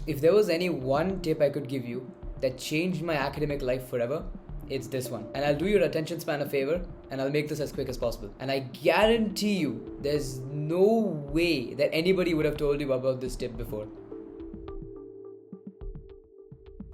If there was any one tip I could give you that changed my academic life forever, it's this one. And I'll do your attention span a favor and I'll make this as quick as possible. And I guarantee you, there's no way that anybody would have told you about this tip before.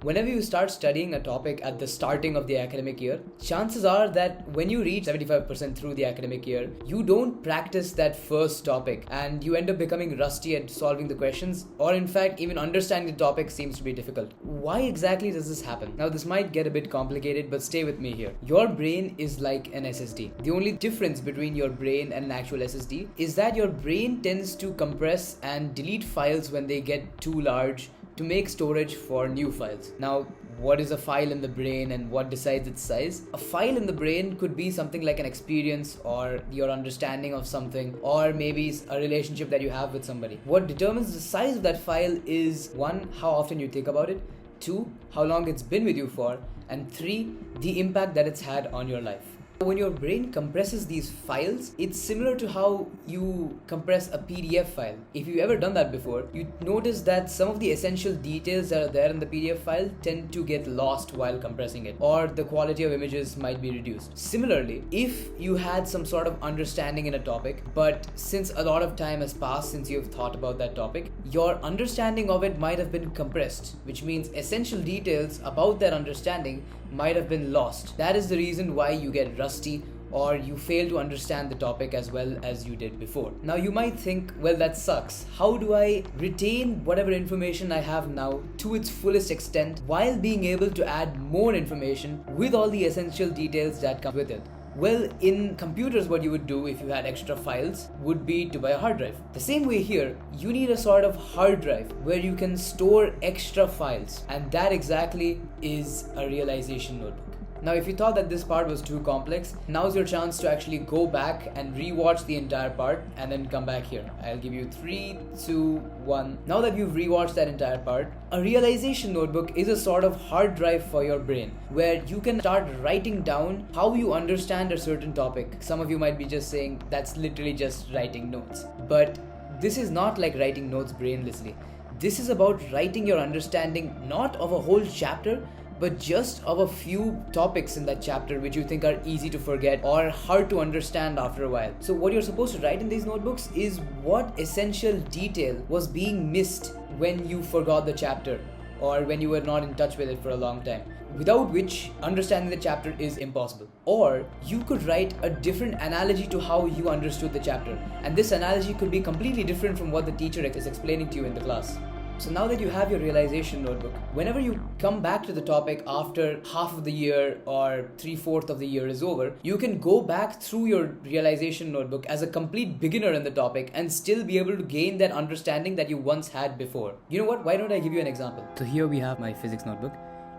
Whenever you start studying a topic at the starting of the academic year, chances are that when you reach 75% through the academic year, you don't practice that first topic and you end up becoming rusty at solving the questions, or in fact, even understanding the topic seems to be difficult. Why exactly does this happen? Now, this might get a bit complicated, but stay with me here. Your brain is like an SSD. The only difference between your brain and an actual SSD is that your brain tends to compress and delete files when they get too large to make storage for new files. Now, what is a file in the brain and what decides its size? A file in the brain could be something like an experience or your understanding of something, or maybe a relationship that you have with somebody. What determines the size of that file is 1, how often you think about it, 2, how long it's been with you for, and 3, the impact that it's had on your life. When your brain compresses these files, it's similar to how you compress a PDF file. If you've ever done that before, you notice that some of the essential details that are there in the PDF file tend to get lost while compressing it, or the quality of images might be reduced. Similarly, if you had some sort of understanding in a topic, but since a lot of time has passed since you've thought about that topic, your understanding of it might have been compressed, which means essential details about that understanding might have been lost. That is the reason why you get rusty or you fail to understand the topic as well as you did before. Now you might think, well, that sucks. How do I retain whatever information I have now to its fullest extent while being able to add more information with all the essential details that come with it? Well, in computers, what you would do if you had extra files would be to buy a hard drive. The same way here, you need a sort of hard drive where you can store extra files, and that exactly is a realization notebook. Now, if you thought that this part was too complex, now's your chance to actually go back and rewatch the entire part and then come back here. I'll give you 3, 2, 1. Now that you've rewatched that entire part, a realization notebook is a sort of hard drive for your brain where you can start writing down how you understand a certain topic. Some of you might be just saying that's literally just writing notes. But this is not like writing notes brainlessly. This is about writing your understanding not of a whole chapter, but just of a few topics in that chapter which you think are easy to forget or hard to understand after a while. So what you're supposed to write in these notebooks is what essential detail was being missed when you forgot the chapter or when you were not in touch with it for a long time, without which understanding the chapter is impossible. Or you could write a different analogy to how you understood the chapter, and this analogy could be completely different from what the teacher is explaining to you in the class. So now that you have your realization notebook, whenever you come back to the topic after half of the year or 3/4 of the year is over, you can go back through your realization notebook as a complete beginner in the topic and still be able to gain that understanding that you once had before. You know what? Why don't I give you an example? So here we have my physics notebook.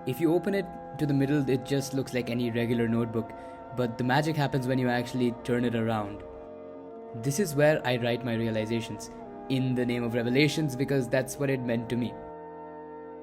If you open it to the middle, it just looks like any regular notebook, but the magic happens when you actually turn it around. This is where I write my realizations, in the name of revelations, because that's what it meant to me.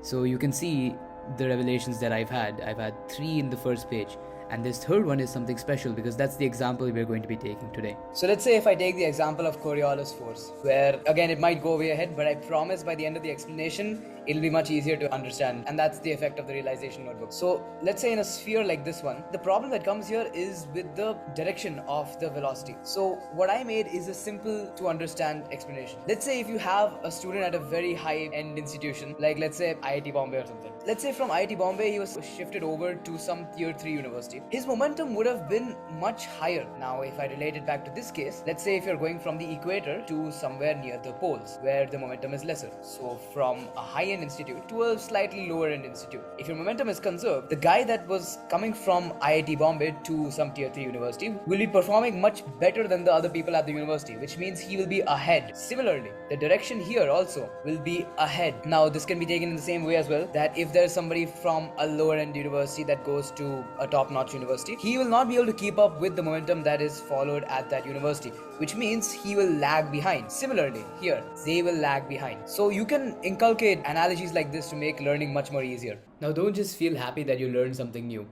So you can see the revelations that I've had. I've had 3 in the first page, and this third one is something special because that's the example we're going to be taking today. So let's say if I take the example of Coriolis force, where again it might go way ahead, but I promise by the end of the explanation it'll be much easier to understand, and that's the effect of the realization notebook. So let's say in a sphere like this one, the problem that comes here is with the direction of the velocity. So what I made is a simple to understand explanation. Let's say if you have a student at a very high end institution, like let's say IIT Bombay or something. Let's say from IIT Bombay he was shifted over to some tier 3 university. His momentum would have been much higher. Now if I relate it back to this case, let's say if you're going from the equator to somewhere near the poles where the momentum is lesser. So from a high institute to a slightly lower end institute. If your momentum is conserved, the guy that was coming from IIT Bombay to some tier 3 university will be performing much better than the other people at the university, which means he will be ahead. Similarly, the direction here also will be ahead. Now this can be taken in the same way as well, that if there's somebody from a lower end university that goes to a top-notch university, he will not be able to keep up with the momentum that is followed at that university, which means he will lag behind. Similarly, here, they will lag behind. So you can inculcate analogies like this to make learning much more easier. Now don't just feel happy that you learned something new.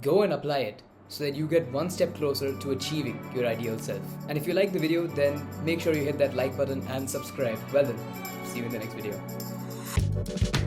Go and apply it so that you get one step closer to achieving your ideal self. And if you like the video, then make sure you hit that like button and subscribe. Well then, see you in the next video.